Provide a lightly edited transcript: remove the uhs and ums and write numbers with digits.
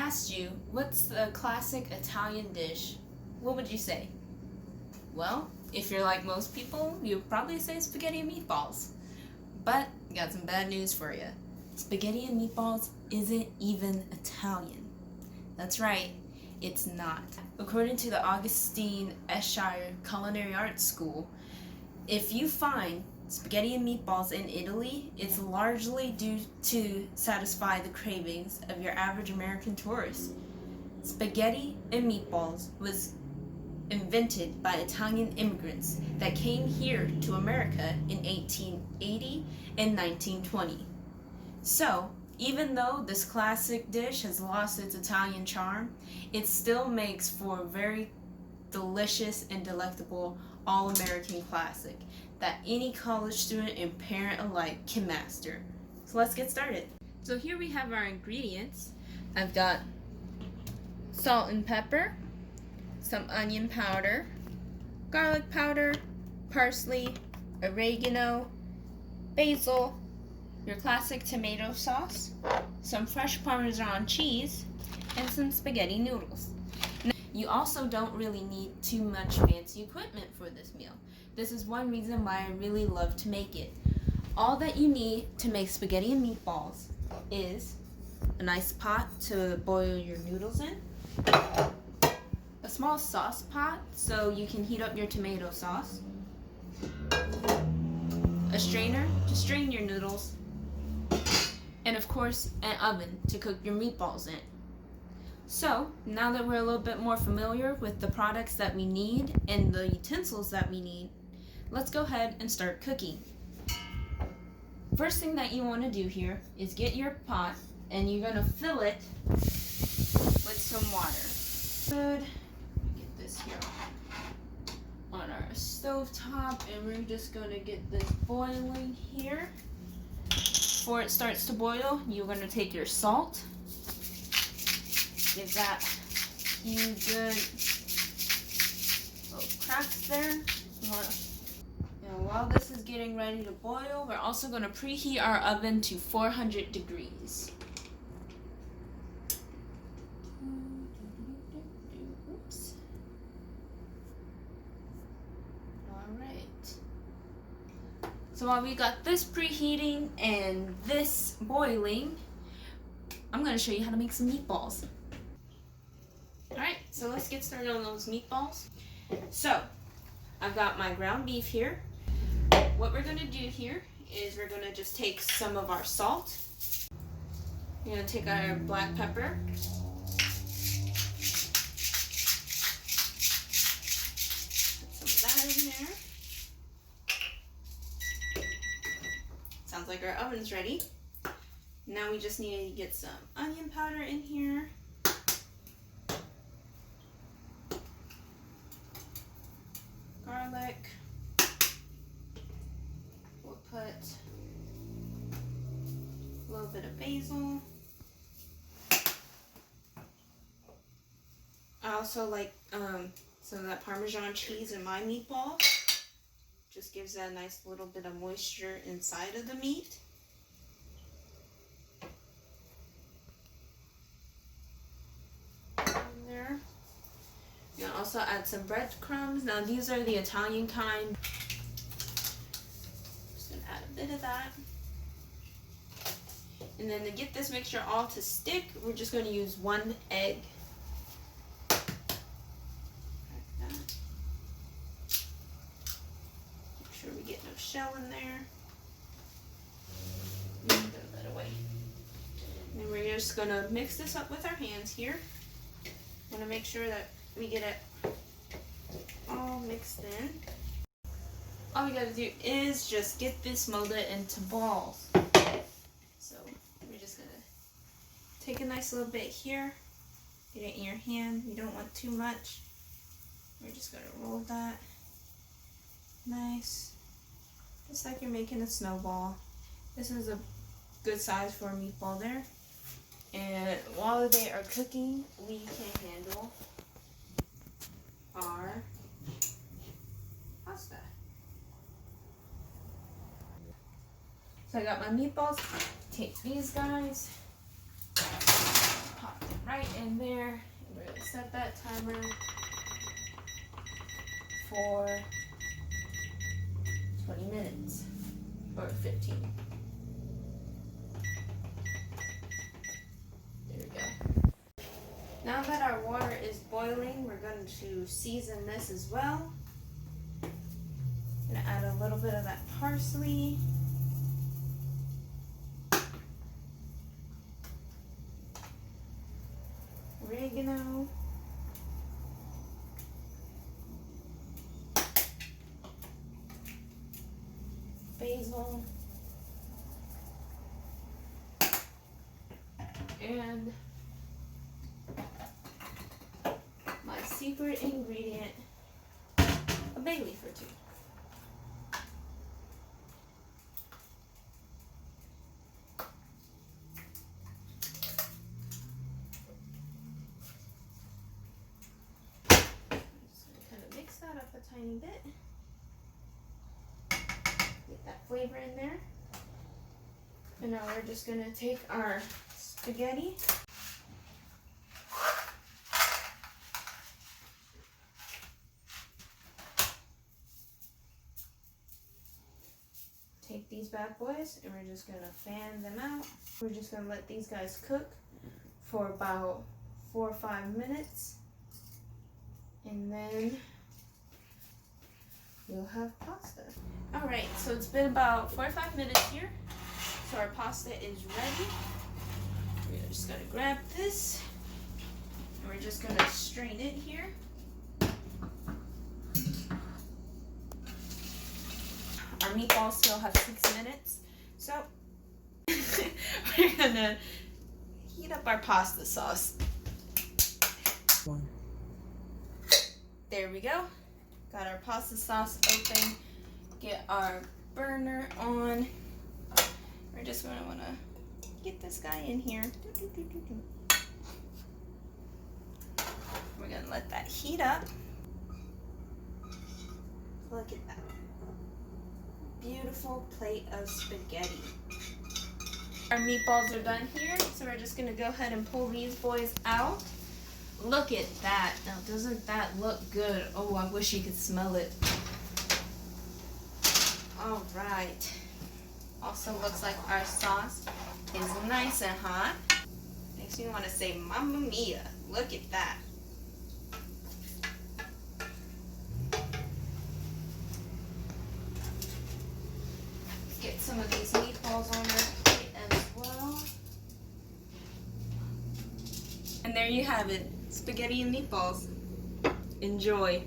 asked you, what's the classic Italian dish, what would you say? Well, if you're like most people, you'd probably say spaghetti and meatballs. But I got some bad news for you. Spaghetti and meatballs isn't even Italian. That's right, it's not. According to the Augustine Esquire Culinary Arts School, if you find spaghetti and meatballs in Italy, it's largely due to satisfy the cravings of your average American tourist. Spaghetti and meatballs was invented by Italian immigrants that came here to America in 1880 and 1920. So, even though this classic dish has lost its Italian charm, it still makes for a very delicious and delectable all-American classic that any college student and parent alike can master. So let's get started. So here we have our ingredients. I've got salt and pepper, some onion powder, garlic powder, parsley, oregano, basil, your classic tomato sauce, some fresh Parmesan cheese, and some spaghetti noodles. Now, you also don't really need too much fancy equipment for this meal. This is one reason why I really love to make it. All that you need to make spaghetti and meatballs is a nice pot to boil your noodles in, a small sauce pot so you can heat up your tomato sauce, a strainer to strain your noodles, and of course an oven to cook your meatballs in. So now that we're a little bit more familiar with the products that we need and the utensils that we need, let's go ahead and start cooking. First thing that you want to do here is get your pot and you're going to fill it with some water. Good. Get this here on our stove top, and we're just going to get this boiling here. Before it starts to boil, you're going to take your salt, give that a few good little cracks there. Now while this is getting ready to boil, we're also going to preheat our oven to 400 degrees. Oops. Alright. So while we got this preheating and this boiling, I'm going to show you how to make some meatballs. Alright, so let's get started on those meatballs. So, I've got my ground beef here. What we're going to do here is we're going to just take some of our salt. We're going to take our black pepper. Put some of that in there. Sounds like our oven's ready. Now we just need to get some onion powder in here. Garlic. We'll put a little bit of basil. I also like some of that Parmesan cheese in my meatball. Just gives that a nice little bit of moisture inside of the meat. In there. You can also add some breadcrumbs. Now these are the Italian kind. Just gonna add a bit of that. And then to get this mixture all to stick, we're just gonna use 1 egg. Like that. Make sure we get no shell in there. And throw that away. And then we're just gonna mix this up with our hands here. Want to make sure that we get it all mixed in. All we gotta do is just get this molded into balls. So we're just gonna take a nice little bit here, get it in your hand. You don't want too much. We're just gonna roll that nice, just like you're making a snowball. This is a good size for a meatball there. And while they are cooking, we can handle our pasta. So I got my meatballs. Take these guys, pop them right in there. We're going to set that timer for 20 minutes or 15. There we go. Now that our water is boiling, we're going to season this as well. I'm going to add a little bit of that parsley. Oregano. Basil. And my secret ingredient, a bay leaf or two. That up a tiny bit. Get that flavor in there. And now we're just going to take our spaghetti. Take these bad boys and we're just going to fan them out. We're just going to let these guys cook for about 4 or 5 minutes. And then you'll have pasta. Alright, so it's been about 4 or 5 minutes here. So our pasta is ready. We're just gonna grab this and we're just gonna strain it here. Our meatballs still have 6 minutes. So we're gonna heat up our pasta sauce. There we go. Got our pasta sauce open. Get our burner on. We're just gonna wanna get this guy in here. We're gonna let that heat up. Look at that. Beautiful plate of spaghetti. Our meatballs are done here, so we're just gonna go ahead and pull these boys out. Look at that. Now, doesn't that look good? Oh, I wish you could smell it. All right. Also looks like our sauce is nice and hot. Makes me want to say, Mamma Mia. Look at that. Get some of these meatballs on our plate as well. And there you have it. Spaghetti and meatballs. Enjoy.